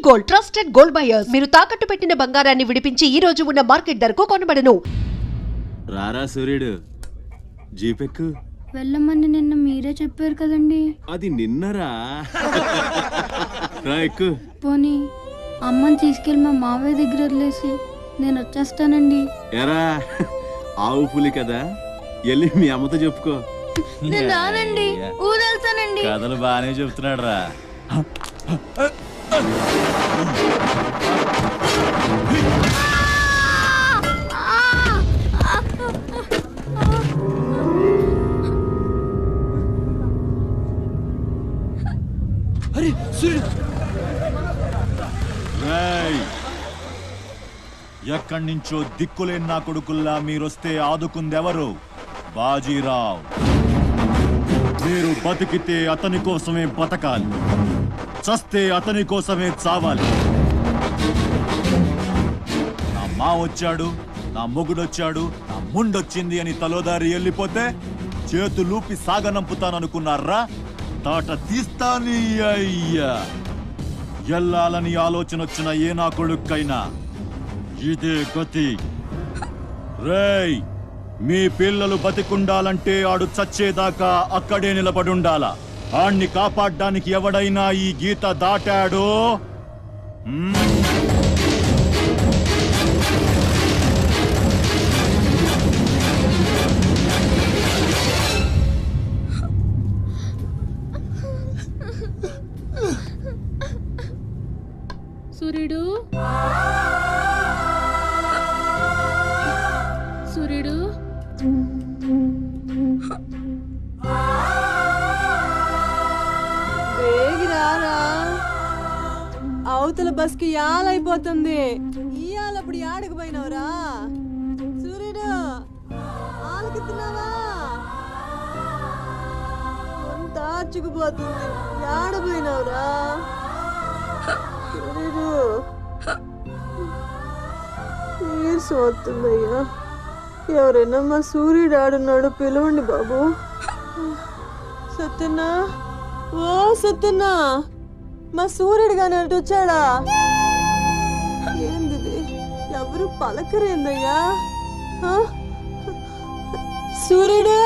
Gold, trusted gold buyers. మీరు తాకట్టు పెట్టిన బంగారాన్ని విడిపించి ఈ రోజు ఉన్న మార్కెట్ ధరకు కొనబడను. రారా సూర్యుడు, జీపెక్కు. వెళ్ళమని నిన్న మీరే చెప్పారు కదండి. అది నిన్నరా. రా ఎక్కు. పోనీ అమ్మని తీసుకెళ్ళి మా మావయ్య దగ్గర వదిలేసి నేను వచ్చేస్తానండి. ఎరా ఆవు పులి కదా, వెళ్ళి మీ అమ్మతో చెప్పుకో. నేను రానండి, ఊరెళ్తానండి. కథలు బాగానే చెప్తున్నాడు రా. ఎక్కడి నుంచో దిక్కులేని నా కొడుకుల్లా మీరొస్తే ఆదుకుందెవరు? బాజీరావ్. మీరు బతికితే అతని కోసమే బతకాలి, చస్తే అతని కోసమే చావాలి. నా మా వచ్చాడు, నా మొగుడొచ్చాడు, నా ముండొచ్చింది అని తలోదారి వెళ్ళిపోతే చేతులూపి సాగనంపుతాననుకున్నారా? తాట తీస్తాని అయ్యా. ఎల్లాలని ఆలోచన వచ్చిన ఏ నా కొడుక్కైనా ఇదే గతి. రేయ్, మీ పిల్లలు బతికుండాలంటే ఆడు చచ్చేదాకా అక్కడే నిలబడుండాలా. ఆణ్ణి కాపాడ్డానికి ఎవడైనా ఈ గీత దాటాడో సూర్యుడు, సూర్యుడు, వేగిరారా. అవతల బస్కి యాలైపోతుంది. ఇయాలప్పుడు యాడకు పోయినవరా సూర్యుడు? ఆలకిస్తున్నావా? అంతా అచ్చుకుపోతుంది. యాడ పోయినవరా సూర్యుడు? నీరసం వస్తుందయ్యా. ఎవరైనా మా సూర్యుడు ఆడున్నాడు, పిలవండి బాబు. సత్యన్నా, ఓ సత్యన్నా, మా సూర్యుడు గాని అటు వచ్చాడా? ఏంది ఎవరు పలకరేందయ్యా? సూర్యుడు,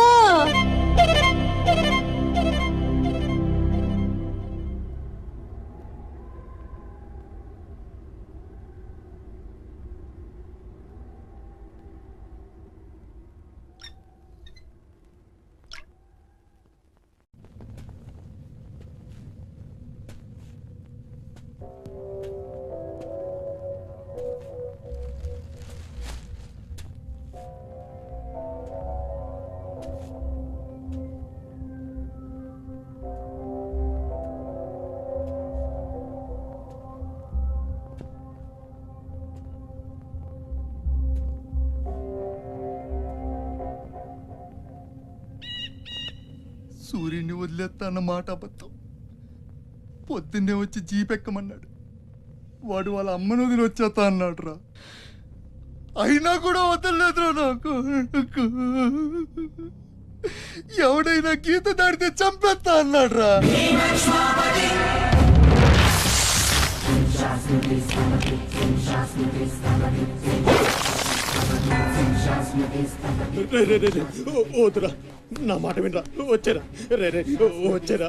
సూర్యుడిని వదిలేస్తా అన్న మాట అబద్ధం. పొద్దున్నే వచ్చి జీపెక్కమన్నాడు. వాడు వాళ్ళ అమ్మను వదిలి వచ్చేస్తా అన్నాడు రా. అయినా కూడా వదలలేదురా నాకు. ఎవడైనా గీత దాడితే చంపేస్తా అన్నాడు రా. వద్దురా, నా మాట వినరా. వచ్చారా వచ్చారా,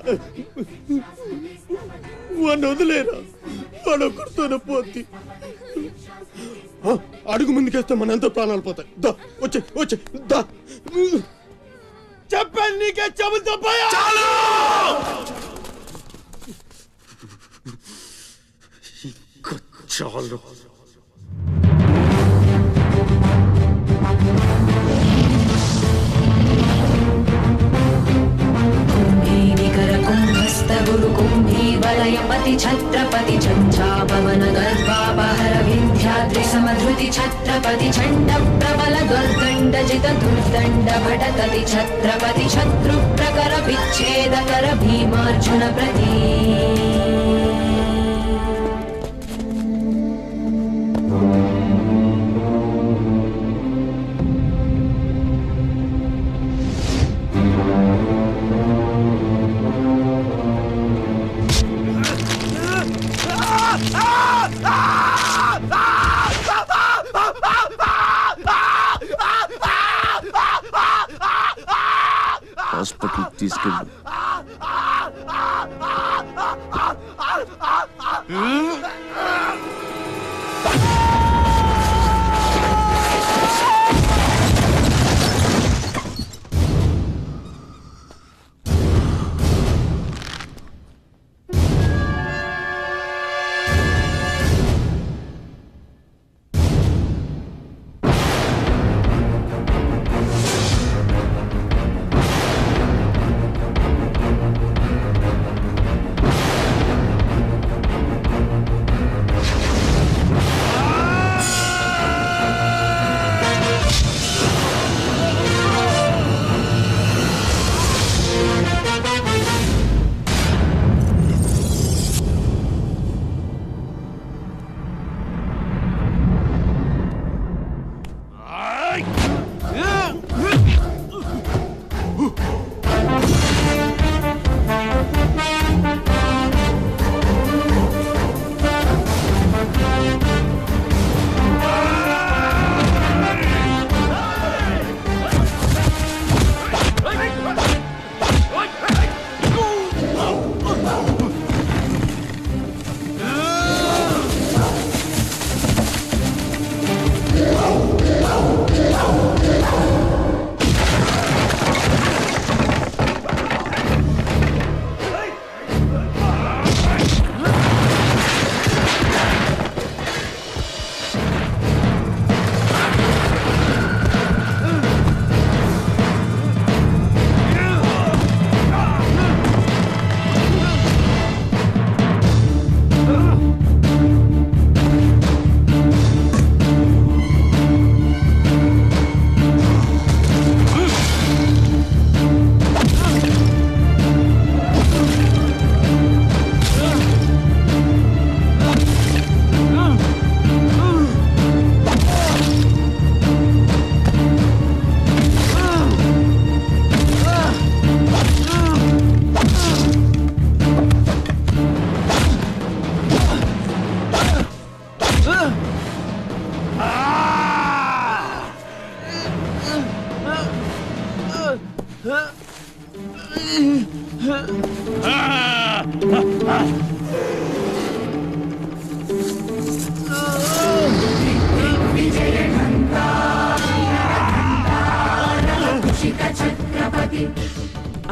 వాడిని వదిలేరా. వాడు ఒక్కడితోనే పోద్ది. అడుగు ముందుకేస్తే మన ఎంతో ప్రాణాలు పోతాయి. దా వచ్చే వచ్చే దా. చెప్పాను నీకే, చెబుతా పోయా. చాలు. वलयपति छत्रपति झंझापवन गर्भापहर विंध्याद्रि समधृति छत्रपति झंड प्रबल दुर्दंड जित दुर्दंड भटकति छत्रपति शत्रु प्रकर विच्छेदकर भीमार्जुन प्रति హాస్పిటల్ తీసుకెళ్ళు.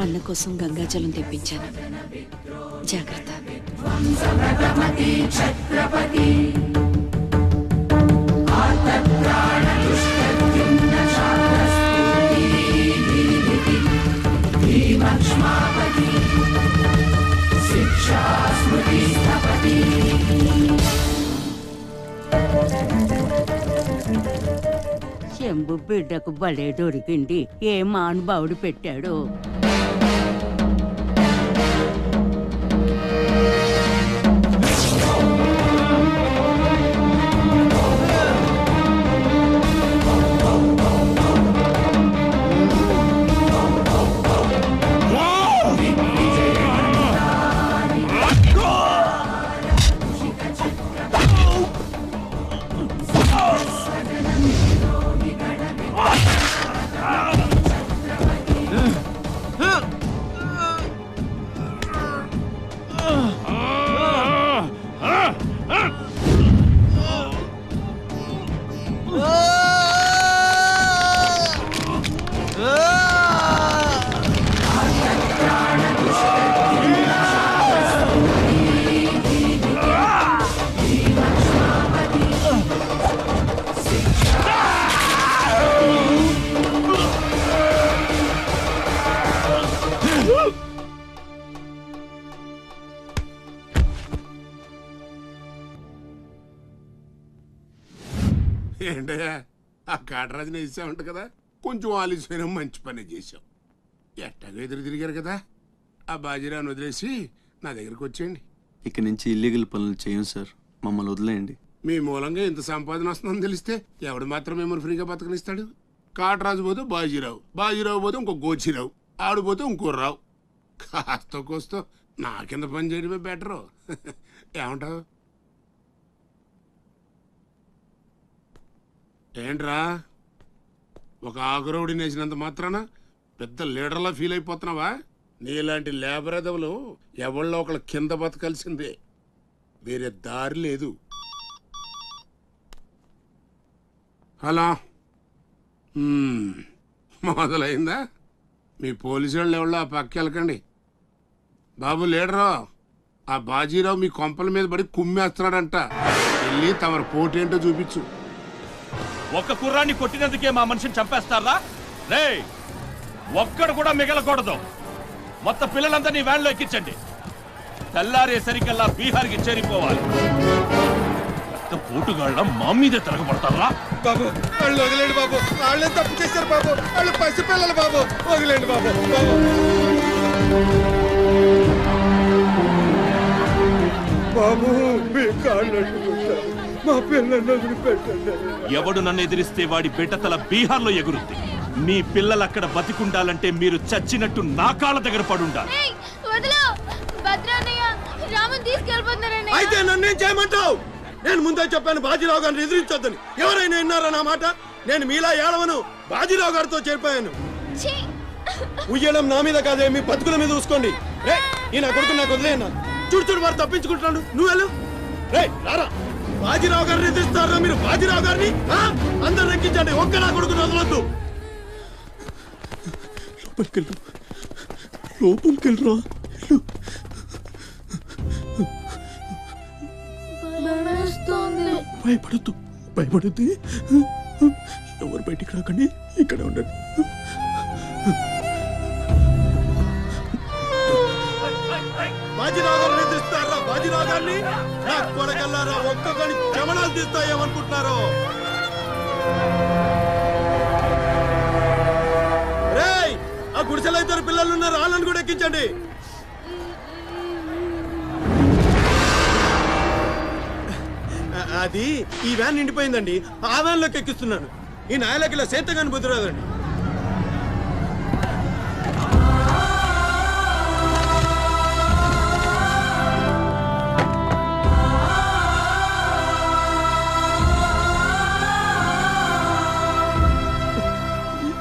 అన్న కోసం గంగాజలం తెప్పించాను. జాగ్రత్త. శంభు బిడ్డకు బలే దొరికింది. ఏ మానుభావుడు పెట్టాడు. ఏంటయ్యా ఆ కాటరాజుని వేసామంట కదా, కొంచెం ఆలస్యమైన మంచి పని చేసాం. ఎట్టాగో ఎదురు తిరిగారు కదా, ఆ బాజీరాను వదిలేసి నా దగ్గరికి వచ్చేయండి. ఇక నుంచి ఇల్లీగల్ పనులు చేయం సార్, మమ్మల్ని వదిలేయండి. మీ మూలంగా ఇంత సంపాదన వస్తుందని తెలిస్తే ఎవడు మాత్రం మిమ్మల్ని ఫ్రీగా బతకనిస్తాడు? కాటరాజు పోతే బాజీరావు, బాజీరావు పోతే ఇంకో గోచిరావు, ఆడిపోతే ఇంకో రావు. కాస్త కోస్తో నా కింద పని చేయడమే బెటరు. ఏమంటావు? ఏంట్రా ఒక ఆకురవుడిని వేసినంత మాత్రాన పెద్ద లీడర్లా ఫీల్ అయిపోతున్నావా? నీలాంటి లేబర్ ఎదవలు ఎవళ్ళో ఒకళ్ళ కింద బతకాల్సిందే, వేరే దారి లేదు. హలో, మొదలైందా? మీ పోలీసు వాళ్ళు ఎవరో ఆ పక్క వెళ్ళకండి. బాబు లీడరు, ఆ బాజీరావు మీ కొంపల మీద పడి కుమ్మేస్తున్నాడంట. వెళ్ళి తమరు పోటేంటో చూపించు. ఒక్క కుర్రాన్ని కొట్టినందుకే మా మనిషిని చంపేస్తారా? రే, ఒక్కడు కూడా మిగలకూడదు. మొత్తం పిల్లలందరినీ వ్యాన్లో ఎక్కించండి. తెల్లారేసరికల్లా బీహార్కి చేరిపోవాలి. పోటుగాళ్ళ మా మీదే తిరగబడతారా? బాబు వాళ్ళు వదిలేండి బాబు, వాళ్ళే తప్పు చేశారు బాబు, వాళ్ళు పసిపిల్లలు బాబు, వదిలేండి బాబు. బాబు మీ కాళ్ళు మా పిల్లల్ని వదిలిపెట్టండి. ఎవడు నన్ను ఎదిరిస్తే వాడి బిడ్డతల బీహార్లో ఎగురుద్ది. మీ పిల్లలు అక్కడ బతికుండాలంటే మీరు చచ్చినట్టు నా కాళ్ళ దగ్గర పడుండాలి. అయితే నన్నేం చేయమంటావు? నేను ముందే చెప్పాను బాజీరావు గారిని ఎదిరించొద్దని. ఎవరైనా విన్నారా నా మాట? నేను మీలా ఏడవను, బాజీరావు గారితో చేరిపోయాను. ఉయ్యడం నా మీద కాదే, మీ బతుకుల మీద చూసుకోండి. ఈ నా కొడుకు నాకు వదిలేనా? చూడు చూడు వారు తప్పించుకుంటున్నాడు, నువ్వు వెళ్ళు. రే రారా, బాజీరావు గారిని ఎదిరిస్తారా మీరు? బాజీరావు గారిని అందరు ఎక్కించండి, ఒక్క నా కొడుకుని వదలొద్దు. లోపలికెళ్ళరా. భయపడద్దు, భయపడద్దు. ఎవరు బయటికి రాకండి, ఇక్కడే ఉండండి. బాజీరావు గారిని ఎదిరిస్తారా? బాజీరావు గారిని నా కొడగల్లారా, ఒక్కొక్కని జమనాలు తీస్తాయేమనుకుంటున్నారు? రేయ్, ఆ గుడిసెలో ఇద్దరు పిల్లలు ఉన్నారు, వాళ్ళని కూడా ఎక్కించండి. అది ఈ వ్యాన్ నిండిపోయిందండి, ఆ వ్యాన్ లోకి ఎక్కిస్తున్నాను. ఈ నాయలకి ఇలా సేతగాని బుద్ధి రాదండి.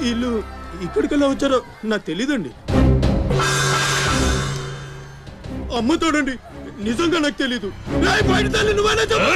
వీళ్ళు ఇక్కడికెళ్ళా వచ్చారో నాకు తెలీదండి. అమ్మతోడండి, నిజంగా నాకు తెలీదు. బయట తల్లి నువ్వైనా చెప్పు.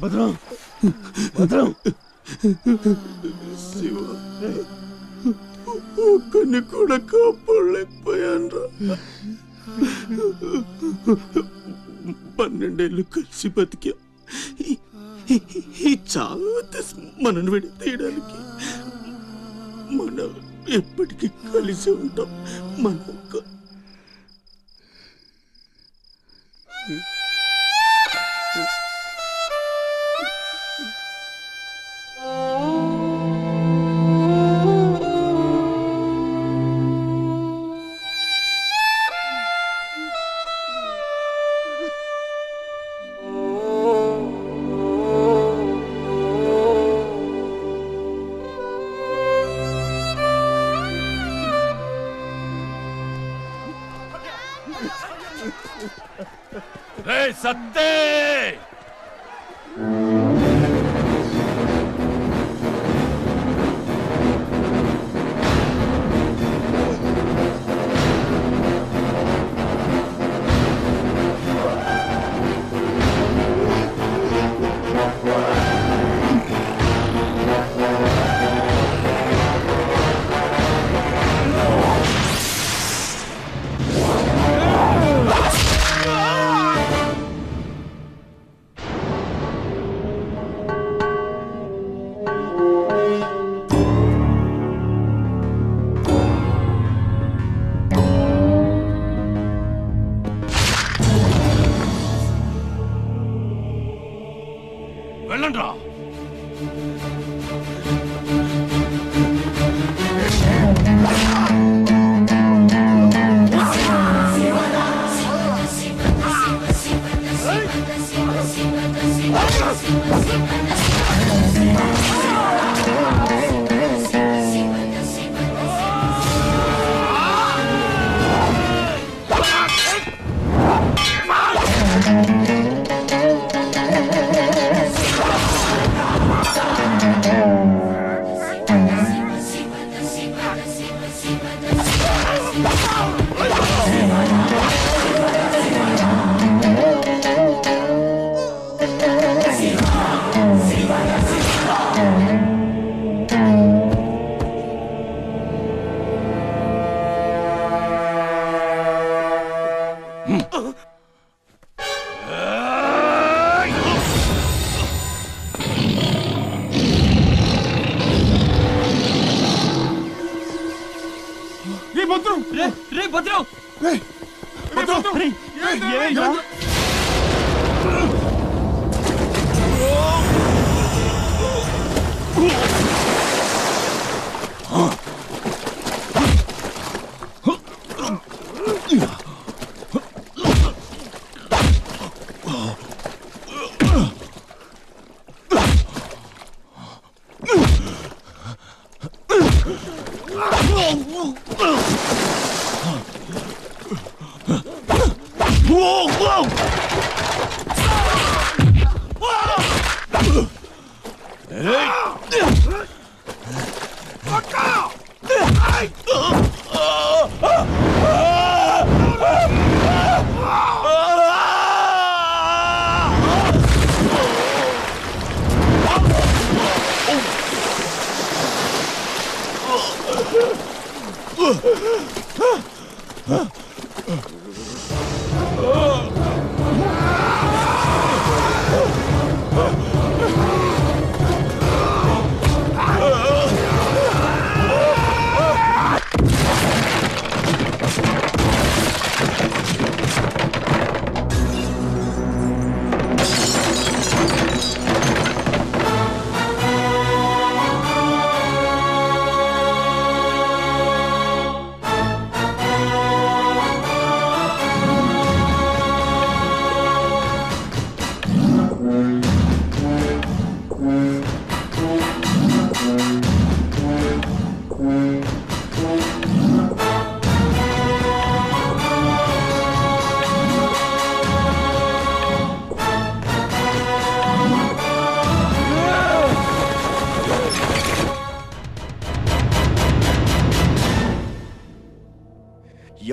భద్రం, భద్రం, శివ, ఒక్కని కూడా కాపాడలేకపోయాను. 12 ఏళ్ళు కలిసి బతికా. ఈ చావు మనను విడి తీయడానికి మనం ఎప్పటికీ కలిసి ఉంటాం. మన సత్తే వెళ్ళండ్రా.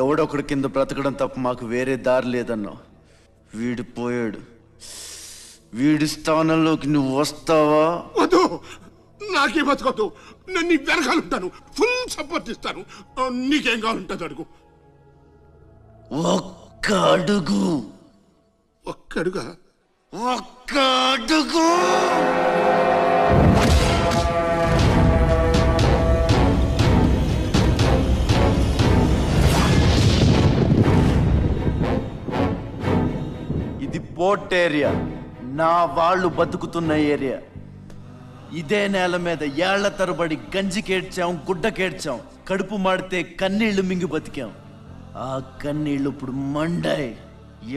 ఎవడొకడు కింద బ్రతకడం తప్ప మాకు వేరే దారి లేదన్నా. వీడు పోయాడు. వీడి స్థానంలోకి నువ్వు వస్తావా? వద్దు, నాకే బతకొద్దు. నేను నీ వెనకాలంటాను, ఫుల్ సపోర్ట్ ఇస్తాను. నీకేం కావాలంటుంది అడుగు. ఒక్క అడుగు. ఒక్క అడుగా? ఒక్క అడుగు. ఇది పోర్ట్ ఏరియా, నా వాళ్ళు బతుకుతున్న ఏరియా. ఇదే నేల మీద ఏళ్ల తరబడి గంజికేడ్చాం, గుడ్డకేడ్చాం, కడుపు మాడితే కన్నీళ్లు మింగి బతికాం. ఆ కన్నీళ్లు ఇప్పుడు మండాయి.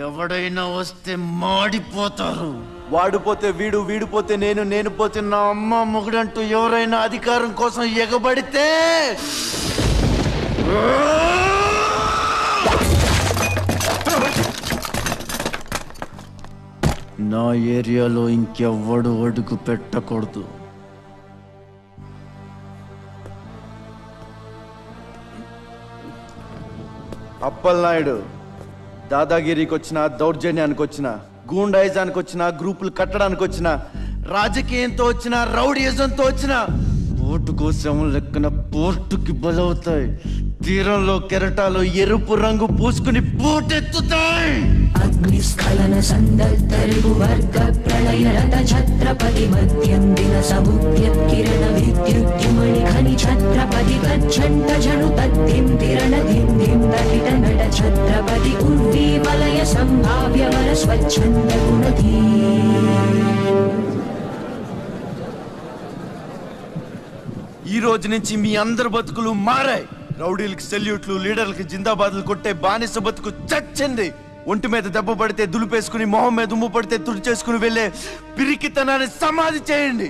ఎవడైనా వస్తే మాడిపోతారు. వాడిపోతే వీడు, వీడిపోతే నేను, నేను పోతే నా అమ్మ మొగుడంటూ ఎవరైనా అధికారం కోసం ఎగబడితే నా ఏరియాలో ఇంకెవ్వడు అడుగు పెట్టకూడదు. అప్పలనాయుడు దాదాగిరికి వచ్చిన, దౌర్జన్యానికి వచ్చిన, గూండాయిజానికి వచ్చిన, గ్రూపులు కట్టడానికి వచ్చిన, రాజకీయంతో వచ్చిన, రౌడీయిజంతో వచ్చిన, ఓటు కోసం లెక్కన పోర్టుకి బలవుతాయి. తీరంలో కెరటాలు ఎరుపు రంగు పూసుకుని పోటెత్తుతాయి. అగ్నిస్ఖలన సందర్తరిగు వర్గ ప్రళయ రత ఛత్రపతి మధ్యం దిన సముద్యత్కిరణ విద్యుద్యుమణి ఖని ఛత్రపతి గచ్చంట జను తద్దిం తిరణ ధిం ధిం తటిట నట ఛత్రపతి ఉర్వీ వలయ సంభావ్య వర స్వచ్ఛంద గుణధీ. ఈ రోజు నుంచి మీ అందరి బతుకులు మారాయి. రౌడీలకి సెల్యూట్లు, లీడర్లకి జిందాబాద్లు కొట్టే బానిస బతుకు చచ్చింది. ఒంటి మీద దెబ్బ పడితే దులిపేసుకుని, మొహం మీద ఉమ్ము పడితే తుడిచేసుకుని వెళ్ళే పిరికితనాన్ని సమాధి చేయండి.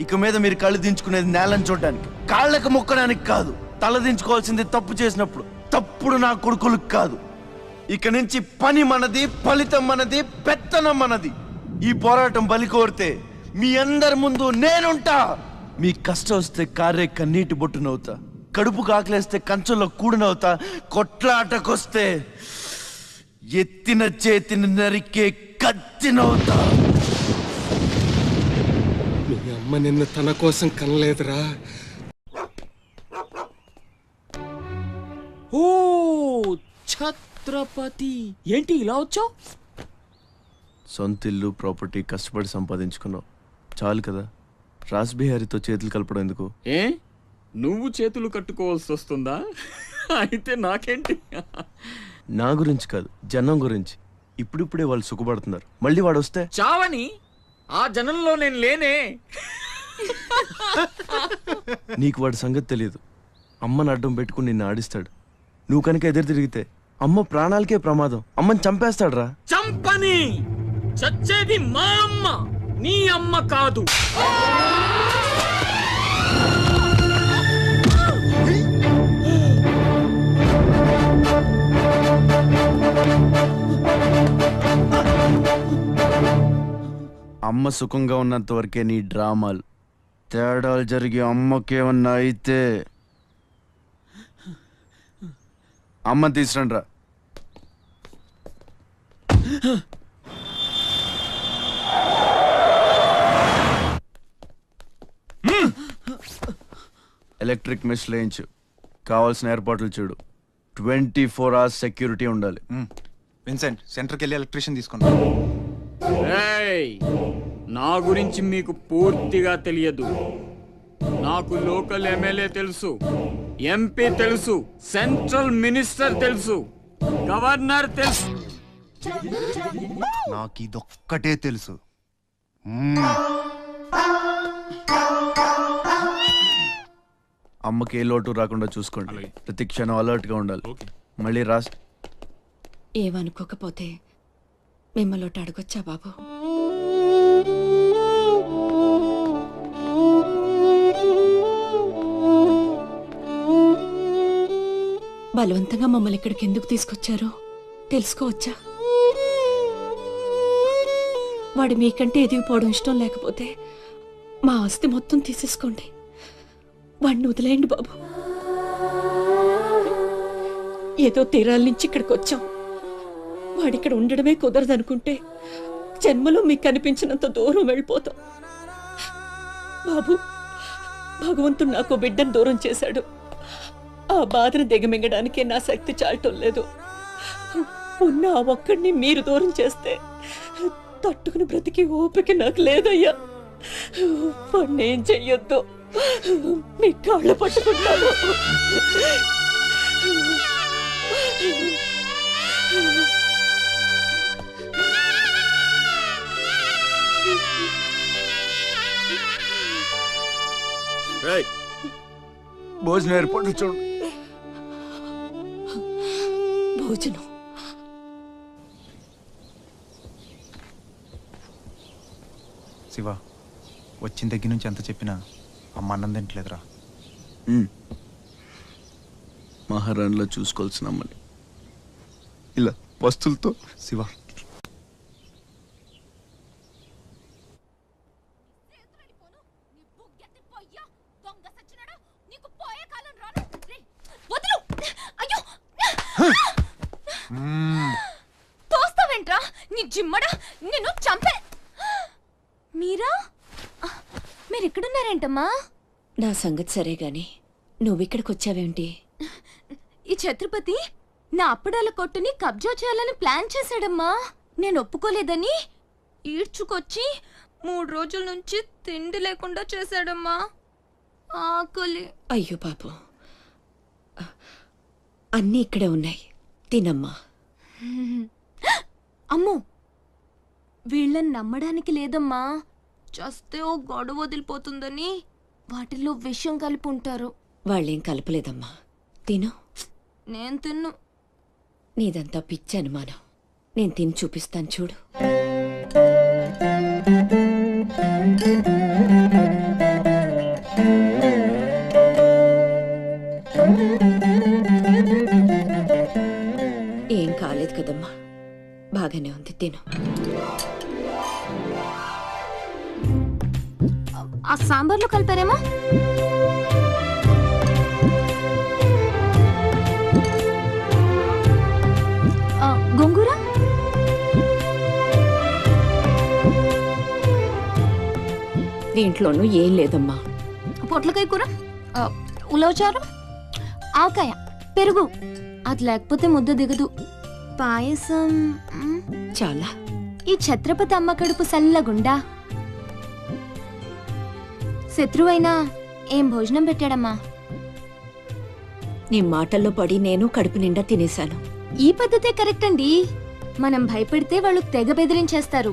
ఇక మీద మీరు కళ్ళు దించుకునేది నేలను చూడడానికి, కాళ్ళకు మొక్కడానికి కాదు. తల దించుకోవాల్సింది తప్పు చేసినప్పుడు. తప్పుడు నా కొడుకులకు కాదు. ఇక నుంచి పని మనది, ఫలితం మనది, పెత్తనం మనది. ఈ పోరాటం బలి కోరితే మీ అందరి ముందు నేనుంటా. మీ కష్టం వస్తే కారే కన్నీటి బొట్టునవుతా, కడుపు కాకలేస్తే కంచంలో కూడినవుతా, కొట్లాటకొస్తే ఎత్తిన చేతిని నరికే కత్తినవుతా. మీ అమ్మ నిన్ను తన కోసం కనలేదురా. ఓ ఛత్రపతి, ఏంటి ఇలా వచ్చావు? సొంత ఇల్లు, ప్రాపర్టీ కష్టపడి సంపాదించుకున్నావు, చాలు కదా. రాస్బిహారీతో చేతులు కలపడం ఎందుకు? ఏ నువ్వు చేతులు కట్టుకోవాల్సి వస్తుందా? అయితే నాకేంటి? నా గురించి కాదు, జనం గురించి. ఇప్పుడిప్పుడే వాళ్ళు సుఖపడుతున్నారు, మళ్ళీ వాడు వస్తే చావని ఆ జనంలో నేను లేనే. నీకు వాడి సంగతి తెలియదు. అమ్మని అడ్డం పెట్టుకుని నిన్ను ఆడిస్తాడు. నువ్వు కనుక ఎదురు తిరిగితే అమ్మ ప్రాణాలకే ప్రమాదం. అమ్మని చంపేస్తాడు రా. చంపని, చచ్చేది మా అమ్మ, నీ అమ్మ కాదు. అమ్మ సుఖంగా ఉన్నంత వరకే నీ డ్రామాలు. తేడాలు జరిగి అమ్మకేమన్నా అయితే అమ్మని తీసురండి రా. ఎలక్ట్రిక్ మెష్ లేయించు, కావాల్సిన ఏర్పాట్లు చూడు. 24 hours సెక్యూరిటీ ఉండాలి. విన్సెంట్, సెంటర్కి వెళ్ళి ఎలక్ట్రీషియన్ తీసుకున్నా. నా గురించి మీకు పూర్తిగా తెలియదు. నాకు లోకల్ ఎమ్మెల్యే తెలుసు, ఎంపీ తెలుసు, సెంట్రల్ మినిస్టర్ తెలుసు, గవర్నర్ తెలుసు. నాకు ఇదొక్కటే తెలుసు. అమ్మకి ఏ లోటు రాకుండా చూసుకోండి. ప్రతి క్షణం అలర్ట్ గా ఉండాలి. మళ్ళీ రాస్ ఏమనుకోకపోతే మిమ్మల్ని అడగొచ్చా బాబు? బలవంతంగా మమ్మల్ని ఇక్కడికి ఎందుకు తీసుకొచ్చారో తెలుసుకోవచ్చా? వాడు మీకంటే ఎదిగిపోవడం ఇష్టం లేకపోతే మా ఆస్తి మొత్తం తీసేసుకోండి. వాడిని వదిలేయండి బాబు. ఏదో తీరాల నుంచి ఇక్కడికి వచ్చాం. వాడిక్కడ ఉండడమే కుదరదనుకుంటే జన్మలో మీకు కనిపించినంత దూరం వెళ్ళిపోతాం. బాబు, భగవంతుడు నాకు బిడ్డను దూరం చేశాడు. ఆ బాధను దిగమింగడానికే నా శక్తి చాలటం లేదు. ఉన్న ఆ ఒక్కడిని మీరు దూరం చేస్తే తట్టుకుని బ్రతికి ఓపిక నాకు లేదయ్యా. వాణ్ణేం చెయ్యొద్దు, మీ కాళ్ళు పట్టుకుంటాను. భోజనం ఏర్పాట్లు చూడు. భోజనం శివ, వచ్చిన దగ్గర నుంచి ఎంత చెప్పినా అమ్మ అన్నం తింటలేదురా. మహారాణిలో చూసుకోవాల్సిన అమ్మని ఇలా వస్తువులతో. శివ, తోస్తావేంట్రా నీ జిమ్మడా, నిన్ను చంపే. మీరా, మీరిక్కడున్నారేంటమ్మా? నా సంగతి సరే గాని నువ్విక్కడికి వచ్చావేంటి? ఈ ఛత్రపతి నా అప్పడాల కొట్టుని కబ్జా చేయాలని ప్లాన్ చేశాడమ్మా. నేను ఒప్పుకోలేదని ఈడ్చుకొచ్చి 3 రోజుల నుంచి తిండి లేకుండా చేశాడమ్మా. ఆకలి. అయ్యో పాపం, అన్నీ ఇక్కడే ఉన్నాయి, తినమ్మా. అమ్మో, వీళ్ళని నమ్మడానికి లేదమ్మా. చస్తే ఓ గొడవ వదిలిపోతుందని వాటిల్లో విషం కలిపి ఉంటారు. వాళ్ళేం కలపలేదమ్మా. తిను. నేను తిన్ను. నీదంతా పిచ్చి అనుమానం. నేను తిని చూపిస్తాను చూడు. ఏం కాలేదు కదమ్మా, బాగానే ఉంది. తిను. ఆ సాంబార్లో కలిపారేమో. గోంగూర దీంట్లోనూ ఏం లేదమ్మా. పొట్లకాయ కూర, ఉలవచారు, ఆకాయ, పెరుగు. అది లేకపోతే ముద్ద దిగదు. పాయసం చాలా. ఈ ఛత్రపతి అమ్మ కడుపు సల్లగుండా. శత్రువైనా ఏం భోజనం పెట్టాడమ్మా. నీ మాటల్లో పడి నేను కడుపు నిండా తినేశాను. ఈ పద్ధతే కరెక్ట్ అండి. మనం భయపెడితే వాళ్ళు తెగ బెదిరించేస్తారు.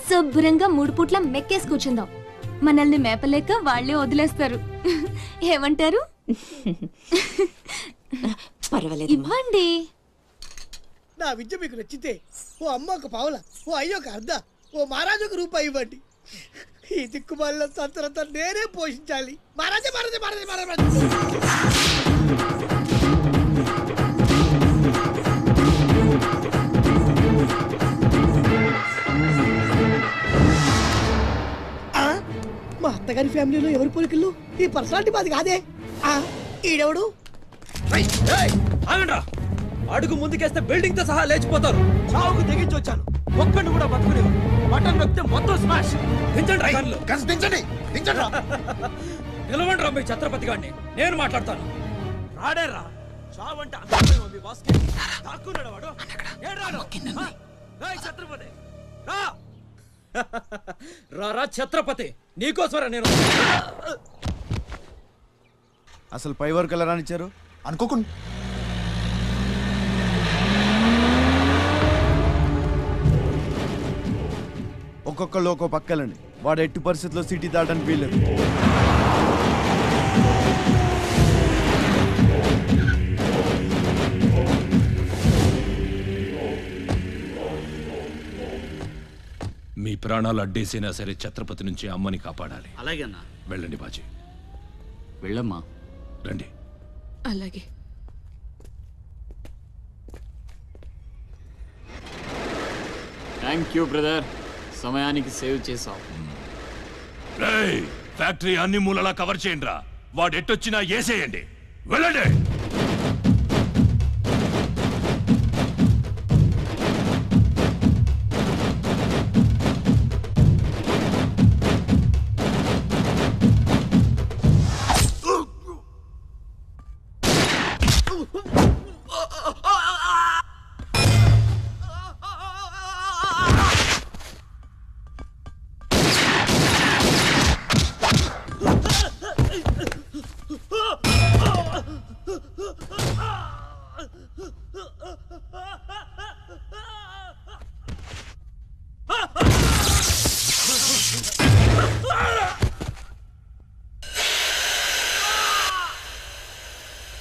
శుభ్రంగా 3 పూట్ల మెక్కేసి కూర్చుందాం. మనల్ని మేపలేక వాళ్లే వదిలేస్తారు. ఏమంటారు? పర్వాలేదు, ఇవ్వండి. నా విద్య మీకు నచ్చితే ఓ అమ్మ ఒక పావుల, ఓ అయ్య ఒక అర్ధ, ఓ మహారాజు ఒక రూపాయి ఇవ్వండి. ఈ దిక్కుమాల సంతరంతా నేనే పోషించాలి. మహారాజా మహారాజా మహారాజా మహారాజా. మా అత్తగారి ఫ్యామిలీలో ఎవరి పోలికలు? ఈ పర్సనాలిటీ మాది కాదే. ఈడెవడు? అడుగు ముందుకేస్తే బిల్డింగ్ తో సహా లేచిపోతారు. చావుకు తెగించి వచ్చాను. ఒక్కడిని కూడా బతుకుని బటన్ నొక్కితే మొత్తం స్మాష్. దించండి. నిలవండి రా మీ ఛత్రపతి గారిని, నేను మాట్లాడతాను. రాడేరా చావంటే అందరిపై ఉంది బాస్కి. దాక్కున్నాడు వాడు. ఛత్రపతి రా ఛత్రపతి, నీకోసరా నేను. అసలు పై వరకు ఎలా రానిచ్చారు అనుకోకుండా. ఒక్కొక్కళ్ళు ఒక్కో పక్కలండి. వాడు ఎట్టి పరిస్థితుల్లో సిటీ దాటడానికి వీల్లేదు. మీ ప్రాణాలు అడ్డేసినా సరే ఛత్రపతి నుంచి అమ్మని కాపాడాలి. అలాగే అన్నా. వెళ్ళండి బాజీ. వెళ్ళమ్మా. రండి. అలాగే. థ్యాంక్ యూ బ్రదర్, సమయానికి సేవ్ చేసావు. ఫ్యాక్టరీ అన్ని మూలలా కవర్ చేయండి రా. వాడు ఎట్టొచ్చినా ఏసేయండి. వెళ్ళండి.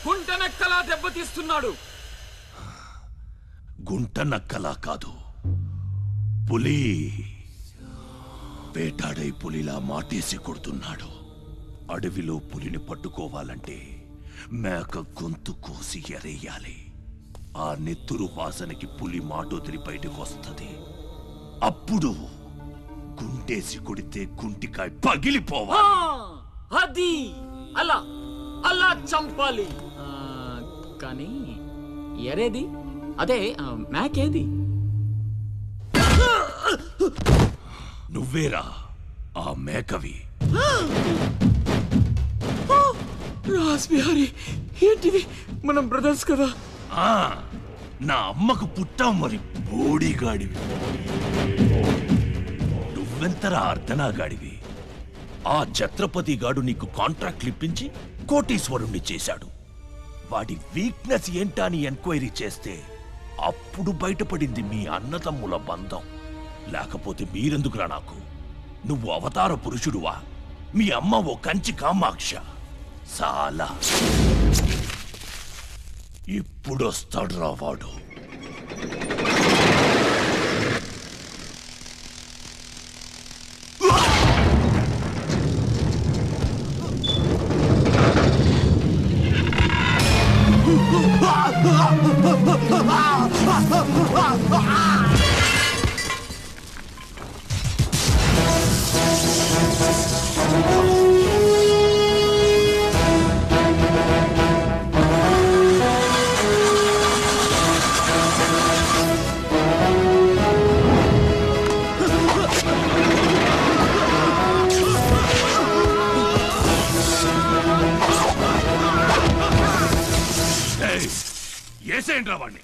గుంటనక్కలా దెబ్బతీస్తున్నాడు. గుంట నక్కలా కాదు, పులి. వేటాడై పులిలా మాటేసి కొడుతున్నాడు. అడవిలో పులిని పట్టుకోవాలంటే మేక గొంతు కోసి ఎరేయాలి. ఆ నెత్తురు వాసనకి పులి మాటొదిలి బయటకు వస్తుంది. అప్పుడు గుంటేసి కొడితే గుంటికాయ పగిలిపోవాలి. అది అలా అలా చంపాలి. కానీ ఎరేది? అదే మేకేది? నువ్వేరా ఆ మేకవి. రాస్బిహారీ, ఏంటివి? మనం బ్రదర్స్ కదా. నా అమ్మకు పుట్టాం మరి బోడిగాడివి. నువ్వెంతరా అర్ధనాగాడివి. ఆ ఛత్రపతి గాడు నీకు కాంట్రాక్ట్లు ఇప్పించి కోటీశ్వరుణ్ణి చేశాడు. వాడి వీక్నెస్ ఏంటా అని ఎంక్వైరీ చేస్తే అప్పుడు బయటపడింది మీ అన్నదమ్ముల బంధం. లేకపోతే మీరెందుకురా నాకు? నువ్వు అవతార పురుషుడువా? మీ అమ్మ ఓ కంచి కామాక్ష. చాలా ఇప్పుడొస్తాడు రా వాడు. ఏసేంట్రా వాడిని.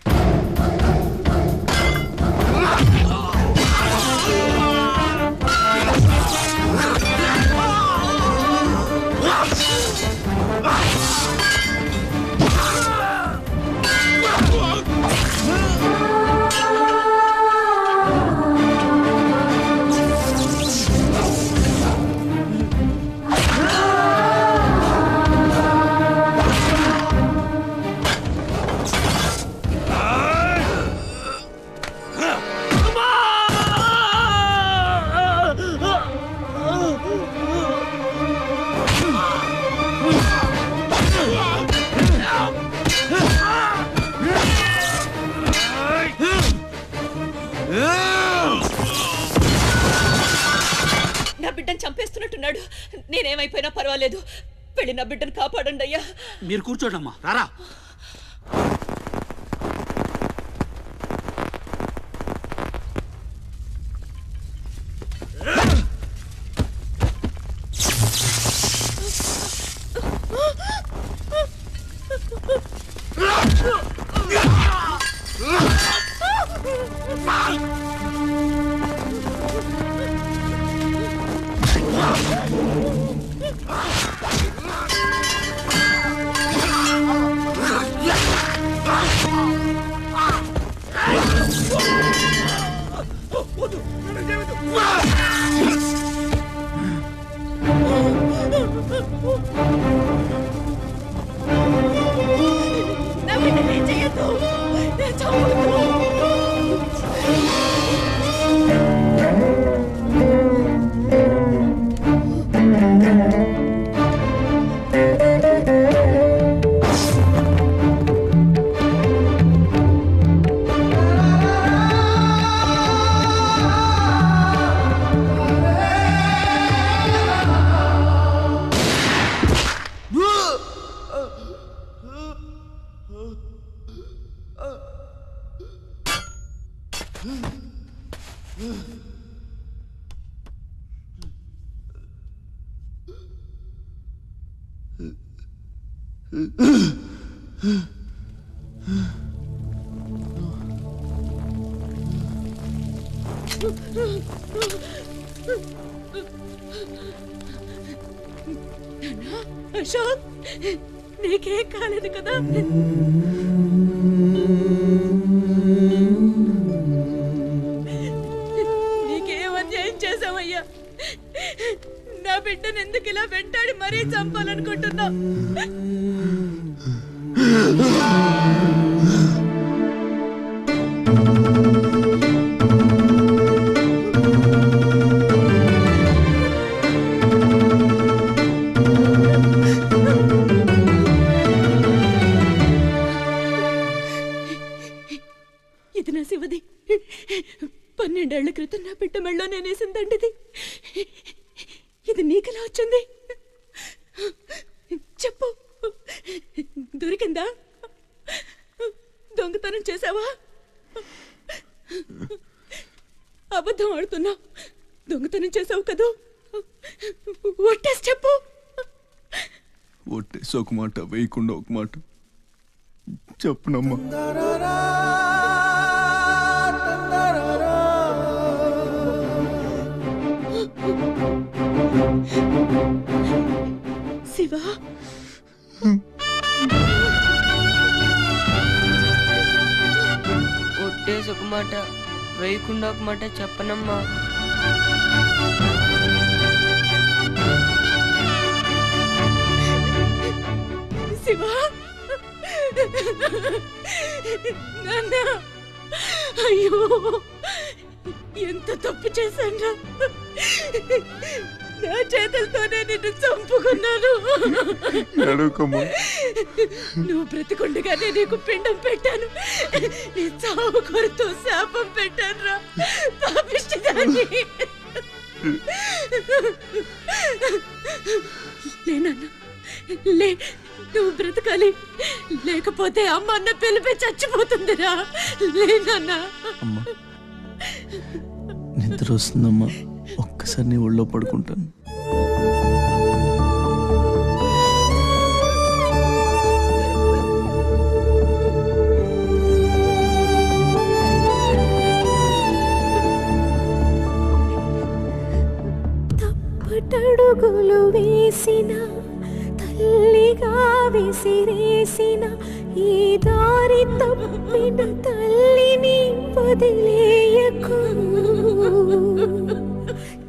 నా బిడ్డను చంపేస్తున్నట్టున్నాడు. నేనేమైపోయినా పర్వాలేదు, వెళ్ళి నా బిడ్డను కాపాడండి అయ్యా. మీరు కూర్చోండమ్మా, రారా. నా బిడ్డని చెయ్యొద్దు, చంపొద్దు. అశోక్, నీకేం కాలేదు కదా? నీకేం అన్యాయం చేసావయ్యా? నా బిడ్డను ఎందుకు ఇలా వెంటాడి మరీ చంపాలనుకుంటున్నావు? ఇది నా శివది. 12 ఏళ్ల క్రితం నా బిడ్డ మెళ్ళో నేనేసిందండిది. ఇది నీకెలా వచ్చింది? చెప్పు, దొరికిందా? దొంగతనం చేసావా? అబద్ధం ఆడుతున్నావు. దొంగతనం చేసావు కదూ? ఒట్టేసి చెప్పు. ఒట్టేసి ఒక మాట, వేయకుండా ఒక మాట చెప్పునమ్మా. శివ, ఒట్టేసి ఒక మాట, వేయకుండా ఒక మాట చెప్పనమ్మా. నాన్న అయ్యో ఎంత తప్పు చేశాను. నా చేతులతోనే నిన్ను చంపుకున్నాను. నువ్వు బ్రతికుండగానే నీకు పిండం పెట్టాను. నీ చావు కొరతో శాపం పెట్టాను రా పాపిష్టిదాన్ని. లేనన్నా లే, నువ్వు బ్రతకాలి, లేకపోతే అమ్మ అన్న పిలిపి చచ్చిపోతుందిరా. లేనన్నా. నిద్ర వస్తుందమ్మా, ఒక్కసారి నీ ఒళ్ళో పడుకుంటాను. తప్పటడుగులు వేసిన తల్లిగా విసిరేసిన ఈ దారి తప్పిన తల్లిని వదిలేయకు.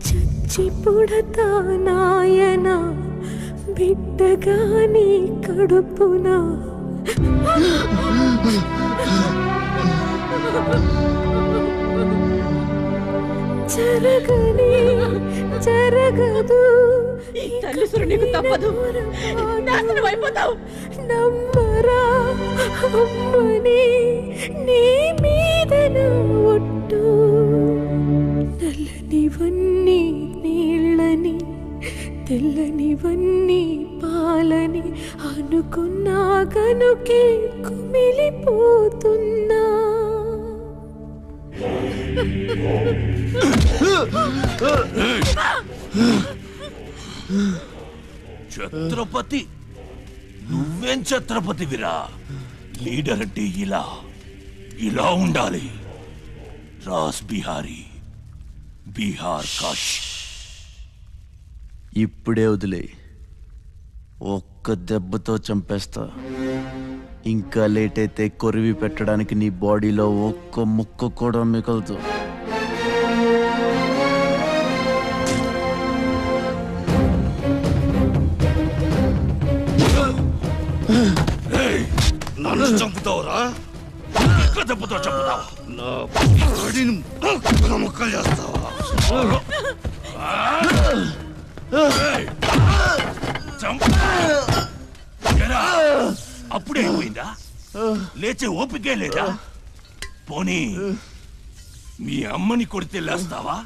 చచ్చి పుడతా నాయన బిడ్డగా నీ కడుపున. జరగని జరగదు, ఈ తల్లిసురు నీకు తప్పదు, నాశనం అయిపోతావు. నమ్మరా అమ్మని, నీ మీద ఒట్టు. నల్లనివన్నీ నీళ్ళని, తెల్లనివన్నీ పాలని అనుకున్నా కనుకే కుమిలిపోతున్నా. ఛత్రపతి, నువ్వేం ఛత్రపతివిరా? లీడర్ అంటే ఇలా ఇలా ఉండాలి. రాస్ బిహారీ, బీహార్ కాష్. ఇప్పుడే వదిలే, ఒక్క దెబ్బతో చంపేస్తా. ఇంకా లేట్ అయితే కొరివి పెట్టడానికి నీ బాడీలో ఒక్క ముక్క కూడా మిగలదు. నన్ను చంపుతావురా? దెబ్బతో చంపుతావా? నా ముక్కలు చేస్తావా? అప్పుడే అయిపోయిందా? లేచే ఓపికే లేదా? పోనీ మీ అమ్మని కొడితే లేస్తావా?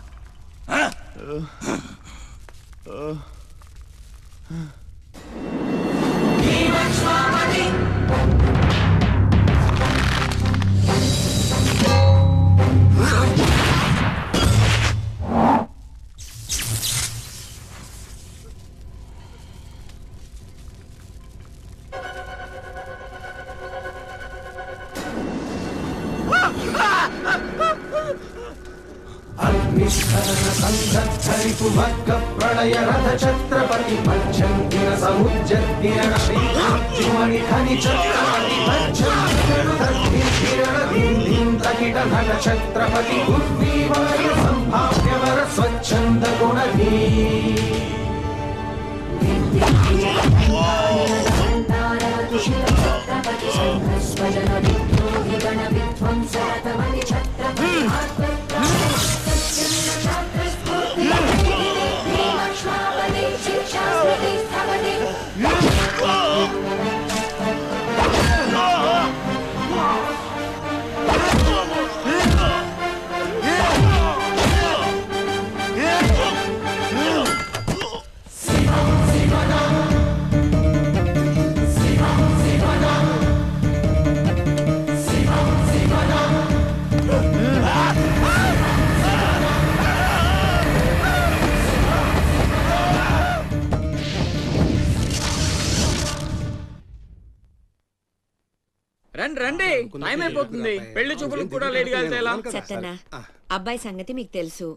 సందత్తరిపువర్గ ప్రళయ రథ ఛత్రపతి మధ్యందిన సముజ్జద్దిరణ శ్రీమణి ఖని ఛత్రపతి తకిట నట ఛత్రపతి ఉర్వీవాయ సంభావ్యవర స్వచ్ఛంద గుణధీ రండి రండి, టైం అయిపోతుంది. పెళ్లి చూపులకు కూడా లేట్ గా సత్తన్న, అబ్బాయి సంగతి మీకు తెలుసు.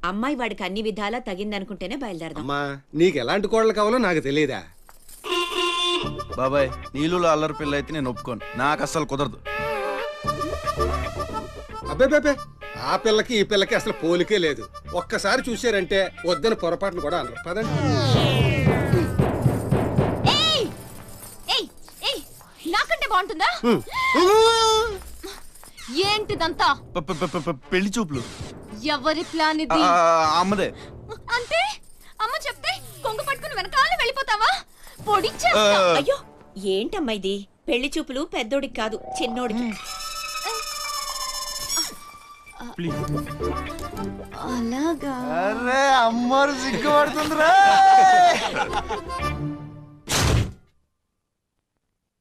అమ్మాయి వాడికి అన్ని విధాలా తగిందనుకుంటేనే బయలుదేరదాం. అమ్మా, నీకు ఎలాంటి కోడలు కావాలో నాకు తెలియదా? బాబాయ్, నీళ్ళలో అల్లరి పిల్ల అయితే నేను ఒప్పుకోను. నాకు అస్సలు కుదరదు. అబ్బే, ఆ పిల్లకి ఈ పిల్లకి అసలు పోలికే లేదు. ఒక్కసారి చూసారంటే వద్దని పొరపాటును కూడా అనరు. పదండి. నాకంటే బాగుంటుంది ఉంటుందా ఏంటిదంతా? పెళ్లి చూపులు. ఎవరి ప్లాన్ ఇది? అమ్మదే. అంటే అమ్మ చెప్తే కొంగు పట్టుకుని వెనకాల వెళ్ళిపోతావా? అయ్యో ఏంటమ్మా ఇది? పెళ్లి చూపులు పెద్దోడికి కాదు చిన్నోడికి. అలాగా? అరే అమ్మారు సిగ్గుపడుతుందిరా.